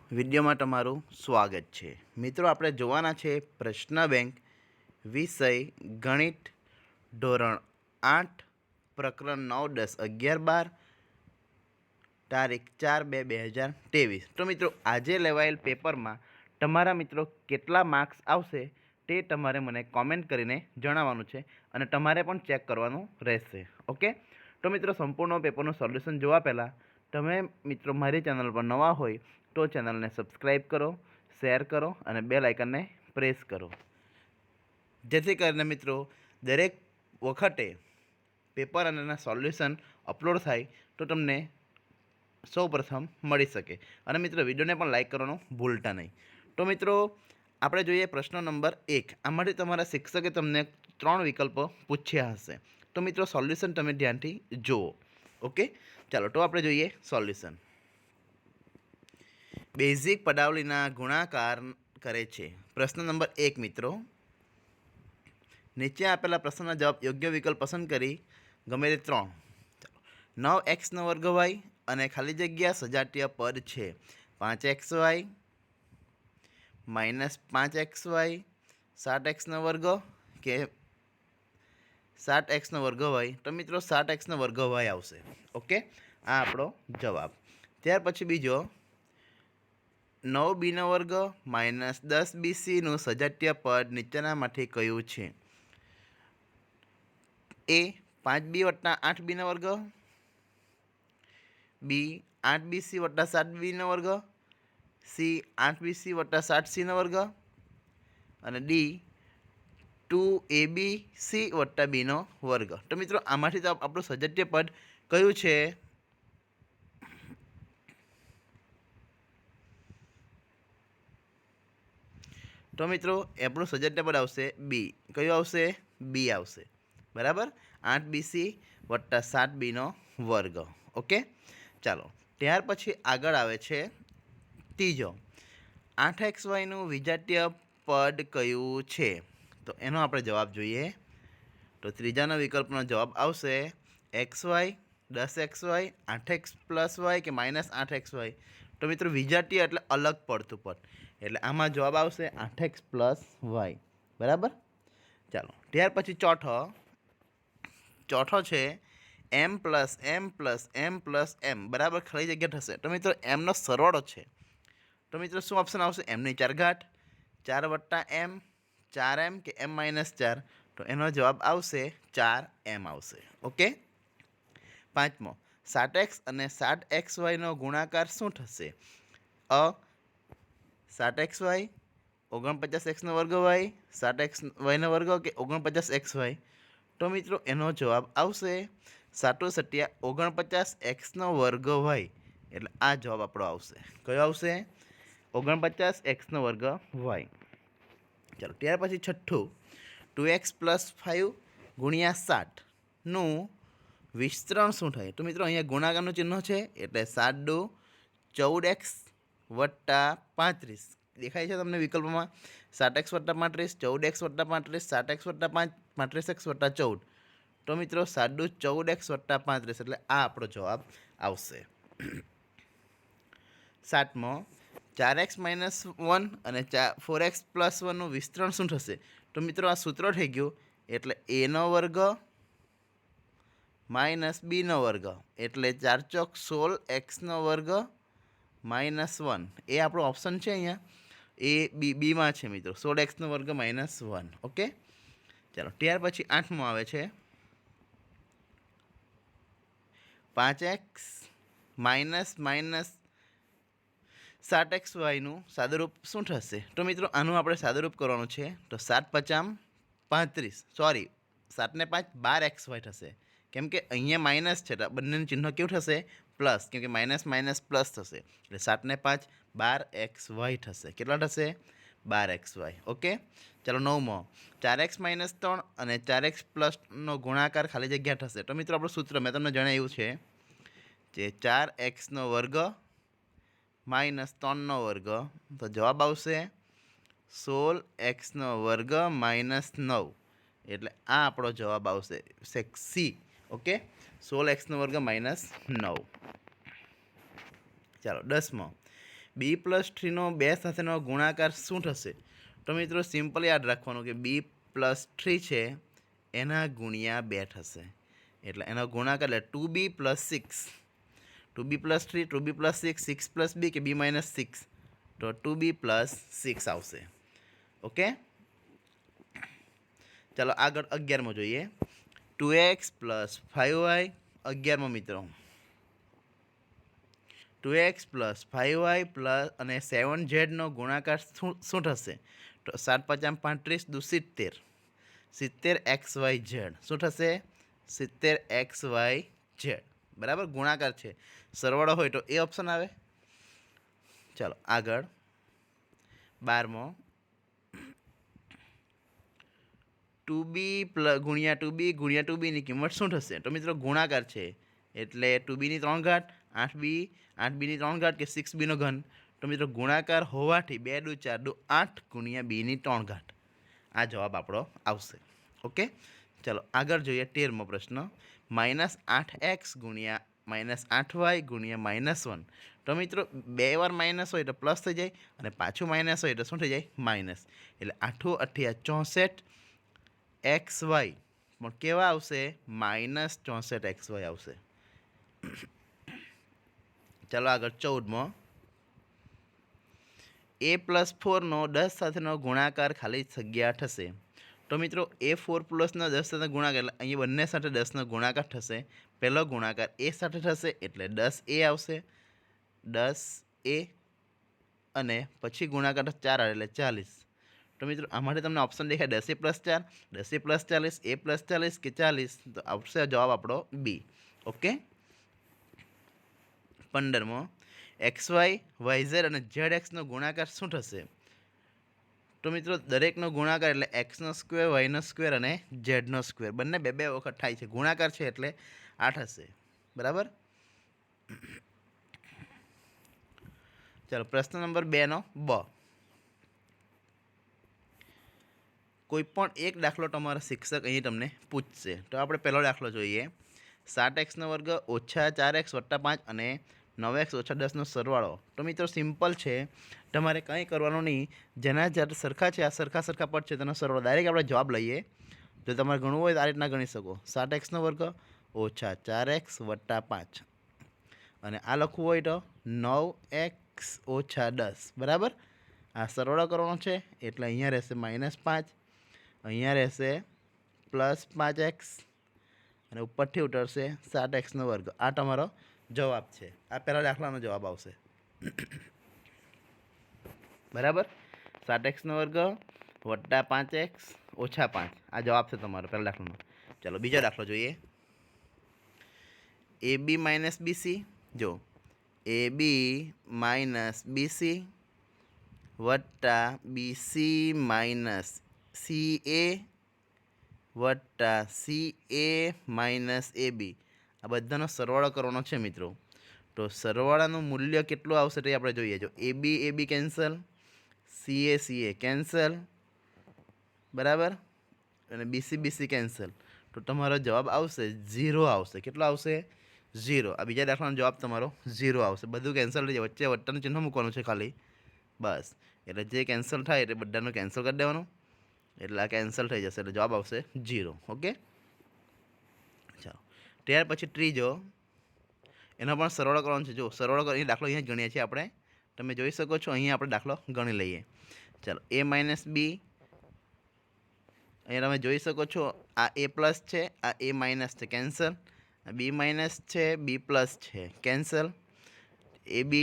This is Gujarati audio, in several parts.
વિડીયોમાં તમારું સ્વાગત છે। મિત્રો આપણે જોવાના છે પ્રશ્ન બેંક વિષય ગણિત ધોરણ 8 પ્રકરણ 9, 10, 11, 12 તારીખ 4/2/2023। તો મિત્રો આજે લેવાયેલ પેપરમાં તમારા મિત્રો કેટલા માર્ક્સ આવશે તે તમારે મને કોમેન્ટ કરીને જણાવવાનું છે અને તમારે પણ ચેક કરવાનું રહેશે। ઓકે, તો મિત્રો સંપૂર્ણ પેપરનું સોલ્યુશન જોવા પહેલાં તમે મિત્રો મારી ચેનલ પર નવા હોય તો ચેનલને સબસ્ક્રાઈબ કરો, શેર કરો અને બેલ આઇકનને પ્રેસ કરો, જેથી કરીને મિત્રો દરેક વખતે પેપર અને એના સોલ્યુશન અપલોડ થાય તો તમને સૌ પ્રથમ મળી શકે। અને મિત્રો વિડીયોને પણ લાઇક કરવાનું ભૂલતા નહીં। તો મિત્રો આપણે જોઈએ પ્રશ્ન નંબર 1। આમાંથી તમારા શિક્ષકે તમને 3 વિકલ્પો પૂછ્યા હશે, તો મિત્રો સોલ્યુશન તમે ધ્યાનથી જુઓ। ઓકે, ચાલો તો આપણે જોઈએ સોલ્યુશન। બેઝિક પદાવલીના ગુણાકાર કરે છે। પ્રશ્ન નંબર 1 મિત્રો, નીચે આપેલા પ્રશ્નના જવાબ યોગ્ય વિકલ્પ પસંદ કરી ગમે તે 3। 9x² અને ખાલી જગ્યા સજાતીય પદ છે 5xy -5xy 7x² કે 7x²y, તો મિત્રો 7x² આવશે। ઓકે, આ આપણો જવાબ। ત્યાર પછી બીજો 9b² -10bcનું સજાતીય પદ નીચેનામાંથી કયું છે? A 5b + 8b², B 8bc + 7b², C 8bc + 7c² અને D 2abc + b²। તો મિત્રો આમાંથી તો આપણું સજાતીય પદ કયું છે? તો મિત્રો આપણું સજાતીય પદ આવશે બી। કયું આવશે? બી આવશે, બરાબર। 8bc + 7b²। ઓકે, ચાલો ત્યાર પછી આગળ આવે છે ત્રીજો 8xyનું વિજાતીય પદ કયું છે? તો એનો આપણે જવાબ જોઈએ। તો ત્રીજાનો વિકલ્પનો જવાબ આવશે xy, 10xy, 8x + y કે -8xy। તો મિત્રો વિજાતીય એટલે અલગ પડતું પદ, એટલે આમાં જવાબ આવશે 8x + y, બરાબર। ચાલો ત્યાર પછી ચોથો છે m + m + m + m બરાબર ખાલી જગ્યા થશે। તો મિત્રો એમનો સરવાળો છે, તો મિત્રો શું ઓપ્શન આવશે? m² 4 + m 4m કે m - 4, તો એનો જવાબ આવશે 4m આવશે। ઓકે, પાંચમો 7x અને 7xyનો ગુણાકાર શું થશે? અ 7xy 49x² 7xy² કે 49xy, તો મિત્રો એનો જવાબ આવશે 7 × 49x²y, એટલે આ જવાબ આપણો આવશે। કયો આવશે? 49x²y। ચાલો ત્યાર પછી છઠ્ઠું 2x + 5 × 7નું વિસ્તરણ શું થાય? તો મિત્રો અહીંયા ગુણાકારનું ચિહ્ન છે એટલે 7 × 2 = 14x + 35 દેખાય છે તમને વિકલ્પમાં? 7x + 35, 14x + 35, 7x + 5, 35x + 14। તો મિત્રો 7 × 14x + 35, એટલે આ આપણો જવાબ આવશે। સાતમો 4x - 1 અને 4x + 1નું વિસ્તરણ શું થશે? તો મિત્રો આ સૂત્ર થઈ ગયું, એટલે a² - b², એટલે 4 × 16x² - 1, એ આપણો ઓપ્શન છે અહીંયા, એ બીમાં છે મિત્રો, 16x² - 1। ઓકે, ચાલો ત્યાર પછી આઠમો આવે છે 5x -7xyનું સાદુરૂપ શું થશે? તો મિત્રો આનું આપણે સાદુરૂપ કરવાનું છે, તો 7 × 5 = 35, સોરી 7 ને 5 12xy થશે, કેમ કે અહીંયા માઇનસ છે, તો બંનેનું ચિહ્ન કેવું થશે? પ્લસ, કેમ કે માઇનસ પ્લસ થશે, એટલે 7 ને 5 12xy થશે। કેટલા થશે? 12xy। ઓકે, ચાલો નવમો 4x - 3 અને 4x + નો ગુણાકાર ખાલી જગ્યા થશે। તો મિત્રો આપણું સૂત્ર મેં તમને જણાવ્યું છે જે 4x² - 3/2, તો જવાબ આવશે 16x² - 9, એટલે આ આપણો જવાબ આવશે સી। Okay, 16x² - 9। ચાલો 10મો b+3નો 2 સાથેનો ગુણાકાર શું થશે? તો મિત્રો સિમ્પલ યાદ રાખવાનું કે b+3 છે એના ગુણ્યા 2 થશે, એટલે એનો ગુણાકાર એટલે 2b+6, 2b+3, 2b+6, 6+b કે b-6, તો 2b+6 આવશે. ઓકે, ચાલો આગળ 11મો જોઈએ. 2x + 5y 11મો મિત્રો. 2x + 5y અને 7z નો ગુણાકાર શું થશે? તો 7 × 5 = 35 દુ 70, 70xyz શું થશે? 70xyz. બરાબર, ગુણાકાર છે, સરવાળો હોય તો એ ઓપ્શન આવે. ચાલો આગળ 12મો. 2b × 2b × 2b ની કિંમત શું થશે? તો મિત્રો ગુણાકાર છે એટલે 2b ની 3 ઘાત, 8b ની 3 ઘાત કે 6b નો ઘન. તો મિત્રો ગુણાકાર હોવાથી 2 દુ 4 દુ 8 × b ની 3 ઘાત. આ જવાબ આપણો આવશે. ઓકે, ચાલો આગળ જોઈએ 13મો પ્રશ્ન. -8x × -8y × -1. તો મિત્રો 2 વાર માઇનસ હોય તો પ્લસ થઈ જાય અને પાછું માઇનસ હોય તો શું થઈ જાય? માઇનસ. એટલે 8 × 8 = 64xy પણ કેવા આવશે? -64xy આવશે. ચાલો આગળ 14મો. a+4નો 10 સાથેનો ગુણાકાર ખાલી જગ્યા થશે. તો મિત્રો a4+ નો 10 સાથે ગુણાકાર એટલે અહીં બંને સાથે 10નો ગુણાકાર થશે. પહેલો ગુણાકાર a સાથે થશે એટલે 10a આવશે, 10a, અને પછી ગુણાકાર 4 આવે એટલે 40. તો મિત્રો આમાંથી તમને ઓપ્શન દેખાય 10a+4, 10a+40, a+40 કે 40. તો આવશે જવાબ આપણો બી. ઓકે, 15મો. xy, yz અને zx નો ગુણાકાર શું થશે? તો મિત્રો દરેકનો ગુણાકાર એટલે x², y² અને z². બંને 2 વખત થાય છે, ગુણાકાર છે એટલે 8 હશે. બરાબર, ચાલો પ્રશ્ન નંબર 2નો બ. કોઈ પણ એક દાખલો તમારા શિક્ષક અહીં તમને પૂછશે. તો આપણે પહેલો દાખલો જોઈએ. 7x² - 4x + 5 અને 9x - 10નો સરવાળો. તો મિત્રો સિમ્પલ છે, તમારે કંઈ કરવાનું નહીં. જેના જ્યારે સરખા છે આ સરખા પદ છે તેનો સરવાળો ડાયરેક્ટ આપણે જવાબ લઈએ. જો તમારે ગણવું હોય તો આ રીતના ગણી શકો. 7x² - 4x + 5, અને આ લખવું હોય તો 9x - 10. બરાબર, આ સરવાળો કરવાનો છે એટલે અહીંયા રહેશે -5, અહીંયા રહેશે +5x અને ઉપરથી ઉતરશે 7x². આ તમારો જવાબ છે. આ પહેલા દાખલાનો જવાબ આવશે. બરાબર, 7x² + 5x - 5. આ જવાબ છે તમારો પહેલા દાખલાનો. ચાલો બીજો દાખલો જોઈએ. AB - BC. જો AB - BC + BC - CA + CA - AB. આ બધાનો સરવાળો કરવાનો છે મિત્રો. તો સરવાળાનું મૂલ્ય કેટલું આવશે તે આપણે જોઈએ. જો AB કેન્સલ, CA કેન્સલ, બરાબર, અને BC કેન્સલ. તો તમારો જવાબ આવશે 0 આવશે. કેટલો આવશે? 0. આ બીજા દાખલાનો જવાબ તમારો 0 આવશે. બધું કેન્સલ થઈ જાય, વચ્ચે વટ્ટાનું ચિહ્ન મૂકવાનું છે ખાલી, બસ. એટલે જે કેન્સલ થાય એટલે બધાનું કેન્સલ કરી દેવાનું, એટલે આ કેન્સલ થઈ જશે એટલે જવાબ આવશે 0. ઓકે, ચાલો ત્યાર પછી ત્રીજો, એનો પણ સરવાળો કરવાનો છે. જો સરવાળો કરી દાખલો અહીંયા જ ગણીએ છીએ આપણે. તમે જોઈ શકો છો, અહીંયા આપણે દાખલો ગણી લઈએ. ચાલો A - B. અહીંયા તમે જોઈ શકો છો, આ A+ છે, આ A- છે, કેન્સલ. B- છે, B+ છે, કેન્સલ. AB+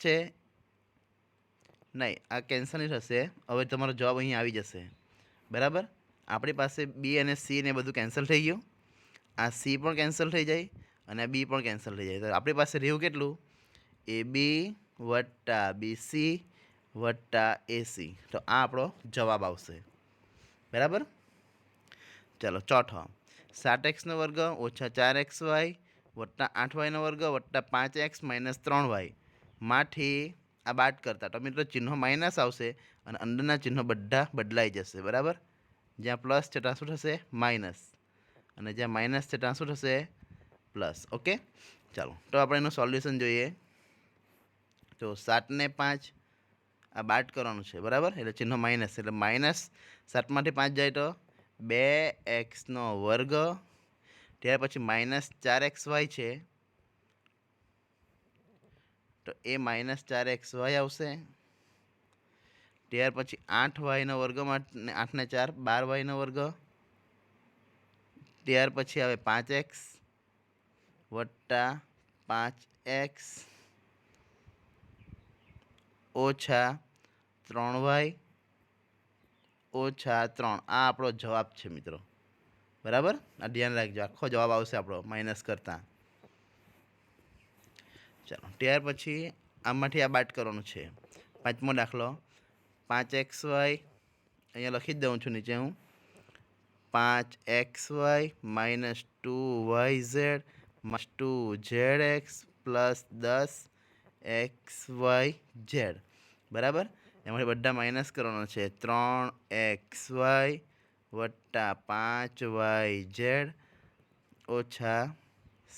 છે, નહીં, આ કેન્સલ નહીં થશે. હવે તમારો જવાબ અહીં આવી જશે. બરાબર, આપણી પાસે B અને C ને બધું કેન્સલ થઈ ગયું. આ C પણ કેન્સલ થઈ જાય અને આ B પણ કેન્સલ થઈ જાય. તો આપણી પાસે રહ્યું કેટલું? AB + BC + AC. તો આ આપણો જવાબ આવશે. બરાબર, ચાલો ચોથો. 7x² - 4xy + 8y² + 5x - 3y માંથી આ બાદ કરતા. તો મિત્રો ચિહ્નો માઇનસ આવશે અને અંદરના ચિહ્નો બધા બદલાઈ જશે. બરાબર, જ્યાં પ્લસ છે ત્યાં શું થશે? માઇનસ, અને જ્યાં માઇનસ છે ત્યાં શું થશે? પ્લસ. ઓકે, ચાલો તો આપણે એનું સોલ્યુશન જોઈએ. તો 7 ને 5 આ બાદ કરવાનું છે, બરાબર. એટલે ચિહ્ન માઇનસ, એટલે માઇનસ 7માંથી 5 જાય તો 2x². ત્યાર પછી -4xy છે, તો એ -4xy આવશે. ત્યાર પછી 8y² 8 ને 4 12y². ત્યાર પછી આવે 5x વત્તા 5x ઓછા 3y ઓછા 3. આ આપણો જવાબ છે મિત્રો, બરાબર. આ ધ્યાન રાખજો, આખો જવાબ આવશે આપણો માઇનસ કરતાં. ચાલો, ત્યાર પછી આમાંથી આ બાદ કરવાનું છે. 5મો દાખલો 5xy, અહીંયા લખી જ દઉં છું નીચે હું. 5xy -2yz -2zx plus 10xyz, બરાબર. એમાંથી બધા માઇનસ કરવાના છે. 3xy વત્તા 5yz ઓછા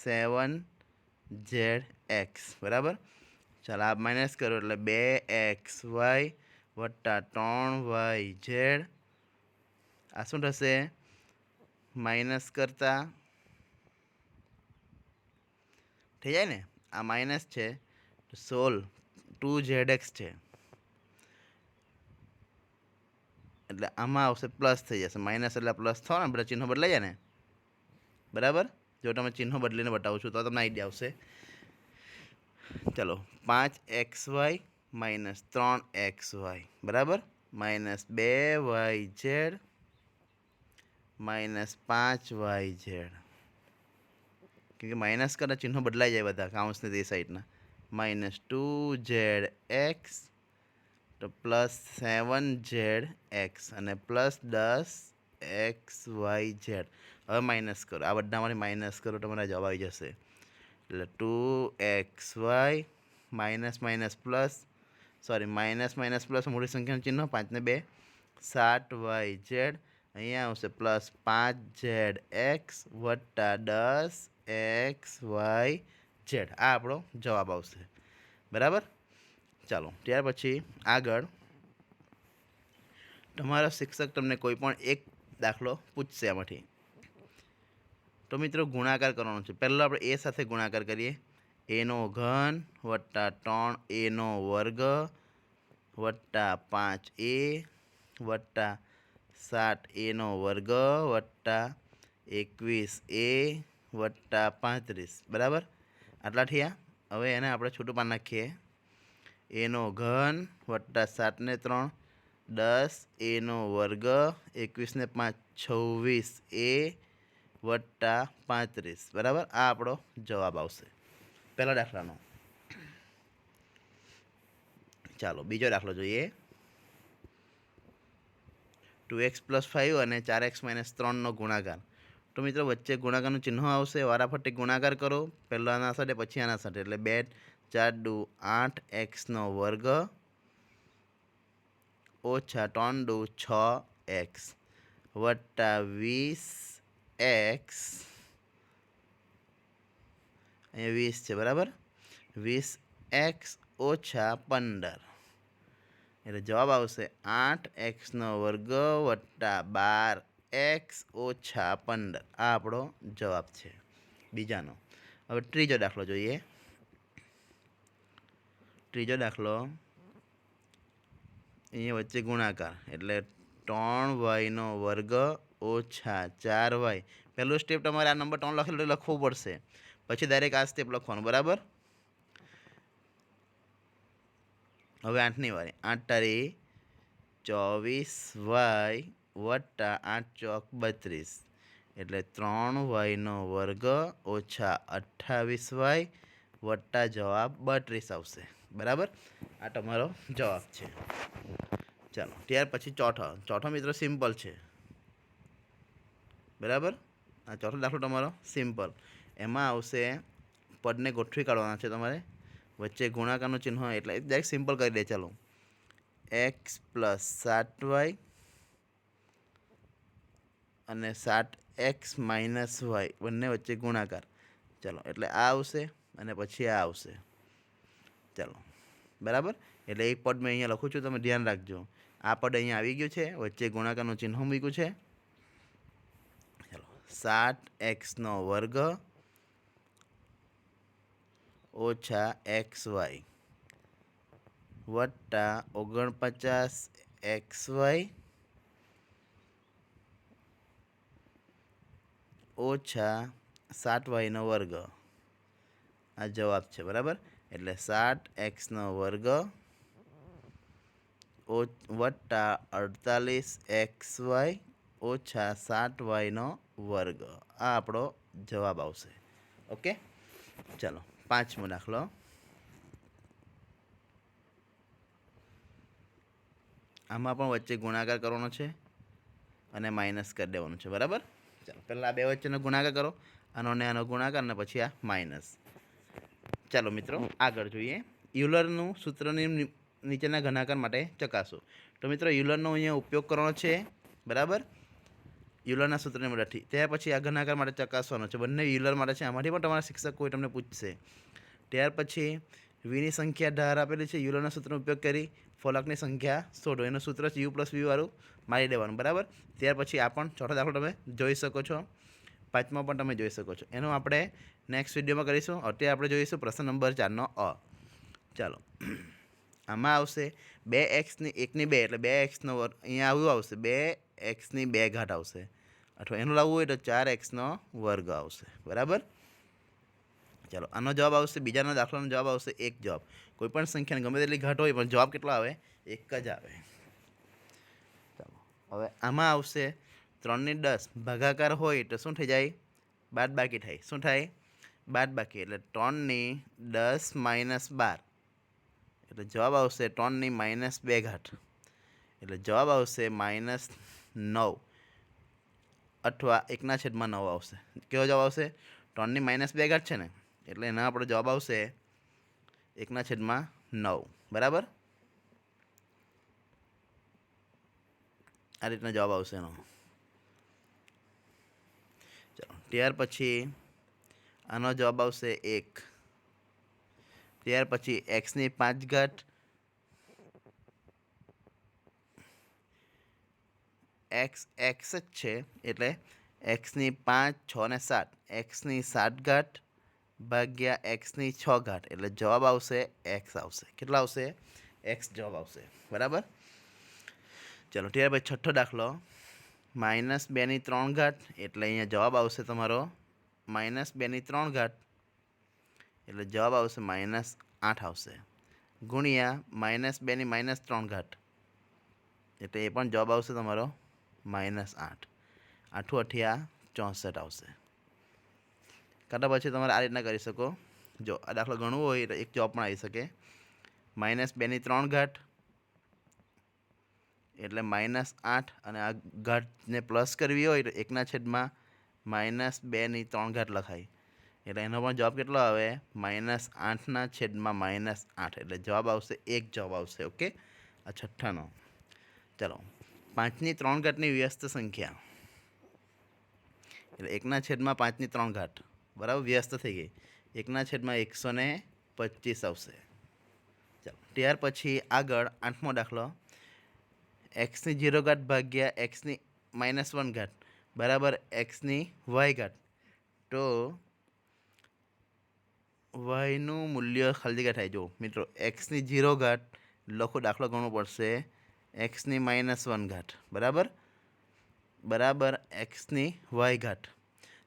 7zx, બરાબર. ચાલો, આ માઇનસ કરો એટલે 2xy વત્તા 3yz. આ શું થશે? માઇનસ કરતા થઈ જાય ને. આ માઇનસ છે તો 2zx છે, એટલે આમાં આવશે પ્લસ થઈ જશે. માઇનસ એટલે પ્લસ થયો ને, બધા ચિહ્નો બદલાઈ જાય ને, બરાબર. જો તમે ચિહ્નો બદલીને બતાવું છું તો તમને આઈડિયા આવશે. ચલો, 5xy -3xy, બરાબર. -2yz -5yz. કેમ કે માઇનસ કરતા ચિહ્નો બદલાઈ જાય બધા, કાઉન્સની તે સાઈડના. -2zx તો +7zx અને +10xyz. હવે માઇનસ કરો, આ બધામાંથી માઇનસ કરો, તમારા જવાબ આવી જશે. એટલે 2xy માઇનસ પ્લસ મોટી સંખ્યાનું ચિહ્ન 5 ને 2 7yz. અહીંયા આવશે +5zx વત્તા 10xyz. આ આપણો જવાબ આવશે, બરાબર. ચાલો, ત્યાર પછી આગળ તમારા શિક્ષક તમને કોઈ પણ એક દાખલો પૂછશે આમાંથી. તો મિત્રો ગુણાકાર કરવાનો છે. પહેલાં આપણે એ સાથે ગુણાકાર કરીએ. a² વત્તા 3a² વત્તા 5a વત્તા 7a² વત્તા 21a વત્તા 35, બરાબર. આટલા થયા. હવે એને આપણે છૂટું પાડી નાખીએ. a³ વત્તા 7 ને 3 10a², 21 ને 5 26a વત્તા 35, બરાબર. આ આપણો જવાબ આવશે પહેલા દાખલાનો. ચાલો, બીજો દાખલો જોઈએ. 2x + 5 અને 4x - 3નો ગુણાકાર. તો મિત્રો વચ્ચે ગુણાકારનું ચિહ્ન આવશે. વારાફરતી ગુણાકાર કરો, પહેલાં આના સાથે પછી આના સાથે. એટલે 2 4 દુ 8x² ઓછા 3 દુ 6x વત્તા 20x. અહીંયા 20 છે, બરાબર. 20x ઓછા 15, એટલે જવાબ આવશે 8x² વત્તા 12x ઓછા 15. આ આપણો જવાબ છે બીજાનો. હવે ત્રીજો દાખલો જોઈએ. ત્રીજો દાખલો અહીંયા વચ્ચે ગુણાકાર, એટલે 3y² ઓછા 4y. પહેલું સ્ટેપ તમારે આ નંબર 3 લખેલું લખવું પડશે, પછી ડાયરેક્ટ આ સ્ટેપ લખવાનું, બરાબર. હવે 8ની વારી. 8 તારી 24y વત્તા 8 ચોક 32, એટલે 3y² ઓછા 28y વત્તા જવાબ 32 આવશે, બરાબર. આ તમારો જવાબ છે. ચાલો, ત્યાર પછી ચોથો મિત્રો સિમ્પલ છે, બરાબર. આ ચોથો દાખલો તમારો સિમ્પલ. એમાં આવશે પદને ગોઠવી કાઢવાના છે તમારે. વચ્ચે ગુણાકારનું ચિહ્ન હોય એટલે ડાયરેક્ટ સિમ્પલ કરી દે. ચાલો, x + 7y અને 7x - y બંને વચ્ચે ગુણાકાર. ચાલો, એટલે આ આવશે અને પછી આ આવશે. ચાલો, બરાબર. એટલે એક પદ મેં અહીંયા લખું છું, તમે ધ્યાન રાખજો. આ પદ અહીંયા આવી ગયું છે, વચ્ચે ગુણાકારનું ચિહ્ન મૂક્યું છે. ચાલો 7x² ઓછા XY વત્તા 49XY ઓછા 7y². આ જવાબ છે, બરાબર. એટલે 7x² વત્તા 48XY ઓછા 7y². આ આપણો જવાબ આવશે. ઓકે, ચાલો 5મો દાખલો. આમાં પણ વચ્ચે ગુણાકાર કરવાનો છે અને માઇનસ કરી દેવાનું છે, બરાબર. ચાલો પહેલાં આ બે વચ્ચેનો ગુણાકાર કરો, આનો ને આનો ગુણાકાર, અને પછી આ માઇનસ. ચાલો મિત્રો આગળ જોઈએ. યુલરનું સૂત્રની નીચેના ગુણાકાર માટે ચકાસો. તો મિત્રો યુલરનો અહીંયા ઉપયોગ કરવાનો છે, બરાબર, યુલરના સૂત્રની મદદથી. ત્યાર પછી આ ગુણાકાર માટે ચકાસવાનો છે. બંને યુલર માટે છે. આમાંથી પણ તમારા શિક્ષક કોઈ તમને પૂછશે. ત્યાર પછી વીની સંખ્યા ધાર આપેલી છે. યુલરના સૂત્રનો ઉપયોગ કરી ફલકની સંખ્યા શોધો. એનું સૂત્ર છે u + v વાળું મારી દેવાનું, બરાબર. ત્યાર પછી આ પણ ચોથો દાખલો તમે જોઈ શકો છો. 5મો પણ તમે જોઈ શકો છો. એનું આપણે નેક્સ્ટ વિડીયોમાં કરીશું. અત્યારે આપણે જોઈશું પ્રશ્ન નંબર 4નો અ. ચાલો આમાં આવશે 2x1 2 એટલે 2x². અહીંયા આવું આવશે 2x² આવશે, અથવા એનું લાવવું હોય તો 4x² આવશે, બરાબર. ચાલો આનો જવાબ આવશે, બીજાનો દાખલાનો જવાબ આવશે 1 જવાબ. કોઈ પણ સંખ્યાને ગમે તેટલી ઘાટ હોય પણ જવાબ કેટલો આવે? 1 જ આવે. ચાલો હવે આમાં આવશે 3×10 ભાગાકાર હોય તો શું થઈ જાય? બાદબાકી થાય. શું થાય? બાદબાકી. એટલે 3×10 - 12, એટલે જવાબ આવશે 3×-2. એટલે જવાબ આવશે -9, અથવા 1/9 આવશે. કેવો જવાબ આવશે? 3×-2 છે ને, એટલે એના આપણો જવાબ આવશે 1/9, બરાબર. આ રીતનો જવાબ આવશે એનો. ચાલો ત્યાર પછી આનો જવાબ આવશે 1. ત્યાર પછી x5 x જ છે, એટલે x5 6 ને 7, x7 ભાગ્યા x6, એટલે જવાબ આવશે x આવશે. કેટલા આવશે? x જવાબ આવશે, બરાબર. ચાલો ત્યાર પછી છઠ્ઠો દાખલો. -2×3, એટલે અહીંયા જવાબ આવશે તમારો -2×3, એટલે જવાબ આવશે -8 આવશે. ગુણ્યા -2×-3, એટલે એ પણ જવાબ આવશે તમારો -8. 8 × 8 = 64 આવશે. કાંટા પછી તમારે આ રીતના કરી શકો. જો આ દાખલો ગણવો હોય તો એક જવાબ પણ આવી શકે. -2×3, એટલે -8, અને આ ઘાતને પ્લસ કરવી હોય તો 1/-2×3 લખાય. એટલે એનો પણ જવાબ કેટલો આવે? -8/-8, એટલે જવાબ આવશે 1 જવાબ આવશે. ઓકે, આ છઠ્ઠાનો. ચાલો 5×3 વ્યસ્ત સંખ્યા, એટલે 1/5×3, બરાબર, વ્યસ્ત થઈ ગઈ. 1/125 આવશે. ચાલો ત્યાર પછી આગળ 8મો દાખલો. x0 ભાગ્યા x-1, બરાબર x/y. તો yનું મૂલ્ય ખાલી જગ્યા થાય. જો મિત્રો x0 લખો, દાખલો ગણવો પડશે x-1, બરાબર x/y.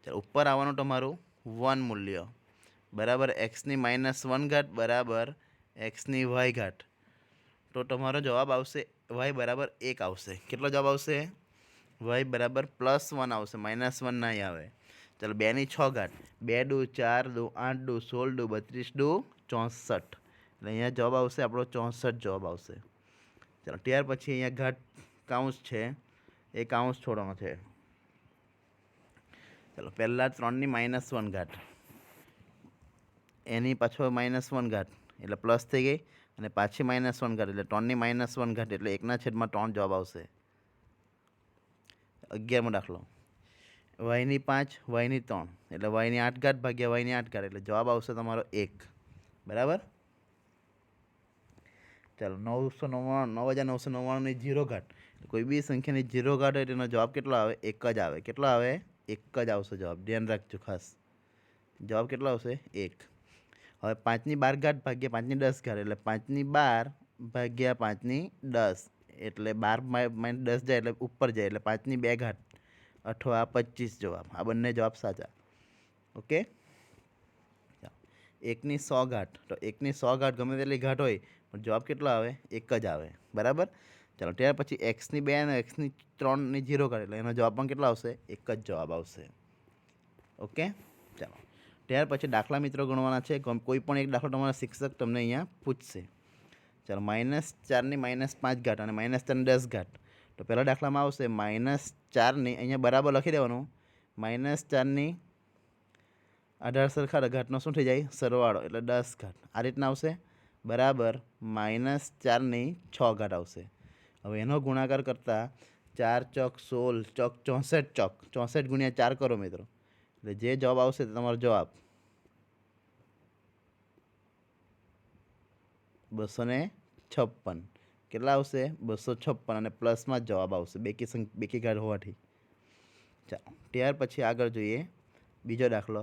ચાલો ઉપર આવવાનું તમારું 1 મૂલ્ય, બરાબર x-1 બરાબર x/y. તો તમારો જવાબ આવશે y બરાબર 1 આવશે. કેટલો જવાબ આવશે? y બરાબર +1 આવશે, -1 નહીં આવે. ચાલો 2×6, 2 × 2 = 4, 2 × 8, 2 × 16, 2 × 32, 2 × 64, એટલે અહીંયા જવાબ આવશે આપણો 64 જવાબ આવશે. ચાલો ત્યાર પછી અહીંયા ઘાત કાઉન્સ છે, એ કાઉન્સ છોડવાનો છે. ચાલો પહેલાં 3×-1, એની પાછો -1, એટલે પ્લસ થઈ ગઈ, અને પાછી -1, એટલે 3×-1, એટલે 1/3 જવાબ આવશે. 11મો દાખલો. y5 y3, એટલે y8 ભાગ્યા y8, એટલે જવાબ આવશે તમારો 1, બરાબર. ચાલો 9,999 જીરો ઘાટ, કોઈ બી સંખ્યાની જીરો ઘાટ હોય તેનો જવાબ કેટલો આવે? એક જ આવે. કેટલો આવે? એક જ આવશે જવાબ. ધ્યાન રાખજો ખાસ. જવાબ કેટલો આવશે? 1. હવે 5/12 ઘાત ભાગ્યા 5/10 ઘાત એટલે 5/12 ભાગ્યા 5/10 એટલે 12 - 10 જાય એટલે ઉપર જાય એટલે 5/2 ઘાત અથવા 25 જવાબ. આ બંને જવાબ સાચા. ઓકે. 1/100 ઘાત, તો 1/100 ઘાત ગમે તેટલી ઘાત હોય પણ જવાબ કેટલો આવે? એક જ આવે. બરાબર. ચાલો ત્યાર પછી x2 અને x3 જીરો ઘાત એટલે એનો જવાબ પણ કેટલો આવશે? એક જ જવાબ આવશે. ઓકે. ચાલો ત્યાર પછી દાખલા મિત્રો ગણવાના છે. કોઈ પણ એક દાખલો તમારા શિક્ષક તમને અહીંયા પૂછશે. ચાલો -4 -5 ઘાત અને -4 10 ઘાત. તો પહેલા દાખલામાં આવશે -4 અહીંયા બરાબર લખી દેવાનું. -4 18 સરખા ઘાતનો શું થઈ જાય? સરવાળો એટલે 10 ઘાત. આ રીતના આવશે. બરાબર -4 6 ઘાત આવશે. હવે એનો ગુણાકાર કરતાં 4 ચોક 16 ચોક 64 ચોક 64 ગુણ્યા 4 કરો મિત્રો, એટલે જે જવાબ આવશે તે તમારો જવાબ 256. કેટલા આવશે? 256 અને પ્લસમાં જ જવાબ આવશે બેકી ઘાત હોવાથી. ચાલો ત્યાર પછી આગળ જોઈએ બીજો દાખલો.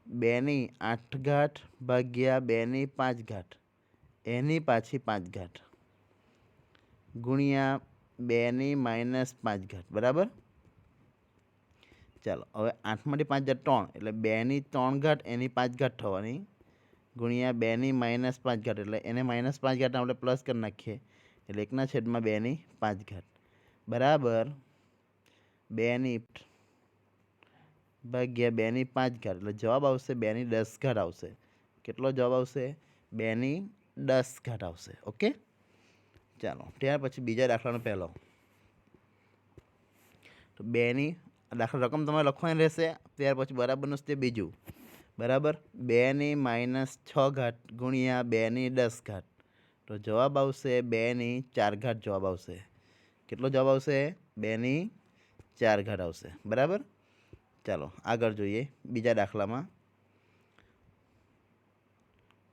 2/8 ઘાત ભાગ્યા 2/5 ઘાત એની પાછી 5 ઘાત ગુણ્યા 2/-5 ઘાત. બરાબર. ચાલો હવે 8માંથી 5 જાય 3 એટલે 2/3 ઘાત એની 5 ઘાત થવાની ગુણ્યા 2/-5 ઘાત એટલે એને -5 ઘાત આપણે પ્લસ કરી નાખીએ એટલે 1/2/5 ઘાત બરાબર 2 ભાગ્યા 2/5 ઘાત એટલે જવાબ આવશે 2/10 ઘાત આવશે. કેટલો જવાબ આવશે? 2/10 ઘાત આવશે. ઓકે. ચાલો ત્યાર પછી બીજા દાખલાનો પહેલો. તો 2 દાખલા રકમ તમારે લખવાની રહેશે. ત્યાર પછી બરાબરનું તે બીજું. બરાબર 2/-6 ઘાત ગુણ્યા 2/10 ઘાત. તો જવાબ આવશે 2/4 ઘાત જવાબ આવશે. કેટલો જવાબ આવશે? 2/4 ઘાત આવશે. બરાબર. ચાલો આગળ જોઈએ બીજા દાખલામાં.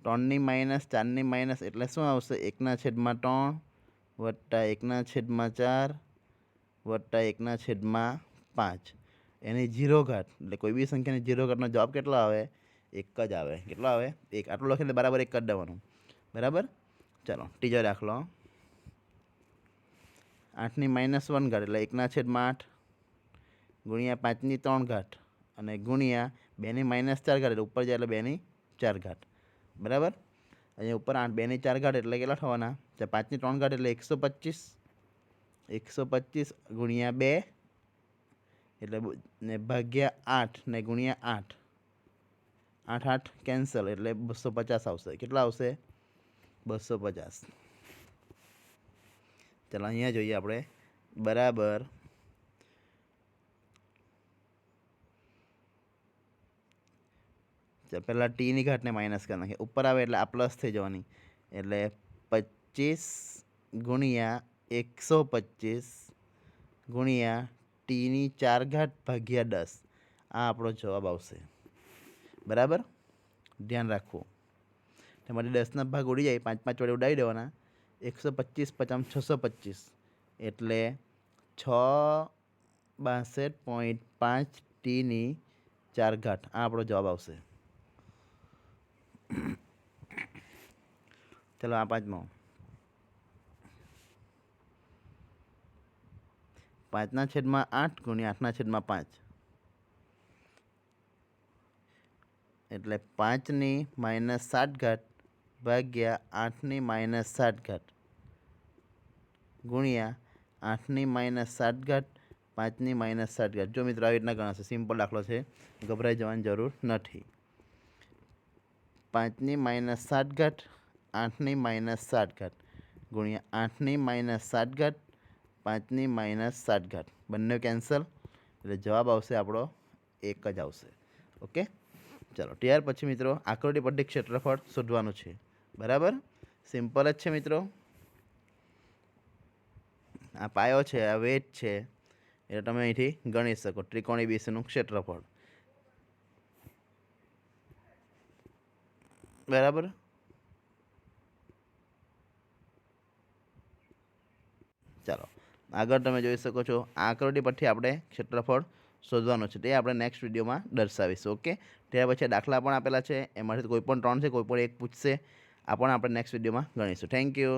3 - 4 એટલે શું આવશે? 1/3 વત્તા 1/4 વત્તા 1/5 એની જીરો ઘાત એટલે કોઈ બી સંખ્યાની જીરો ઘાતનો જવાબ કેટલો આવે? એક જ આવે. કેટલો આવે? 1. આટલું લખીને બરાબર 1 કરી દેવાનું. બરાબર. ચાલો ત્રીજો દાખલો. 8/-1 ઘાત એટલે 1/8 ગુણ્યા 5/3 ઘાત અને ગુણ્યા 2/-4 ઘાત એટલે ઉપર જાય એટલે 2/4 ઘાત. બરાબર. અહીંયા ઉપર 2/4 ઘાત એટલે કેટલા થવાના? 5/3 ઘાત એટલે 125. 125 ગુણ્યા 2 એટલે ને ભાગ્યા 8 ને ગુણ્યા 8. 8 8 કેન્સલ એટલે 250 આવશે. કેટલા આવશે? 250. ચાલો અહીંયા જોઈએ આપણે. બરાબર પહેલાં ટીની ઘાતને માઇનસ કરી નાખીએ. ઉપર આવે એટલે આ પ્લસ થઈ જવાની એટલે 25 ગુણ્યા 125 ગુણ્યા ટીની 4 ઘાત ભાગ્યા 10. આ આપણો જવાબ આવશે. બરાબર. ધ્યાન રાખવું. તેમાંથી 10ના ભાગ ઉડી જાય 5 5 વડે ઉડાવી દેવાના. 125 50 625 એટલે 662.5 ટીની 4 ઘાત. આ આપણો જવાબ આવશે. ચલો આ 5મો. 5/8 ગુણ્યા 8/5 એટલે 5/-7 ઘાત ભાગ્યા 8/-7 ઘાત ગુણ્યા 8/-7 ઘાત 5/-7 ઘાત. જો મિત્રો આવી રીતના ગણાશે. સિમ્પલ દાખલો છે, ગભરાઈ જવાની જરૂર નથી. 5/-7 ઘાત 8/-7 ઘાત ગુણ્યા 8/-7 ઘાત 5/-7 ઘાત. બંને કેન્સલ એટલે જવાબ આવશે આપણો 1 જ આવશે. ઓકે. ચાલો ત્યાર પછી મિત્રો આકૃતિ પરથી ક્ષેત્રફળ શોધવાનું છે. બરાબર. સિમ્પલ જ છે મિત્રો. આ પાયો છે, આ વેધ છે એટલે તમે અહીંથી ગણી શકો ત્રિકોણ ABCનું ક્ષેત્રફળ. બરાબર. ચાલો આગળ તમે જોઈ શકો છો આકૃતિ પરથી આપણે ક્ષેત્રફળ શોધવાનું છે તે આપણે નેક્સ્ટ વિડીયોમાં દર્શાવીશું. ઓકે, ત્યાર પછી દાખલા પણ આપેલા છે, એમાંથી કોઈ પણ 3 છે, કોઈ પણ એક પૂછશે, આ પણ આપણે નેક્સ્ટ વિડીયોમાં ગણીશું. Thank you.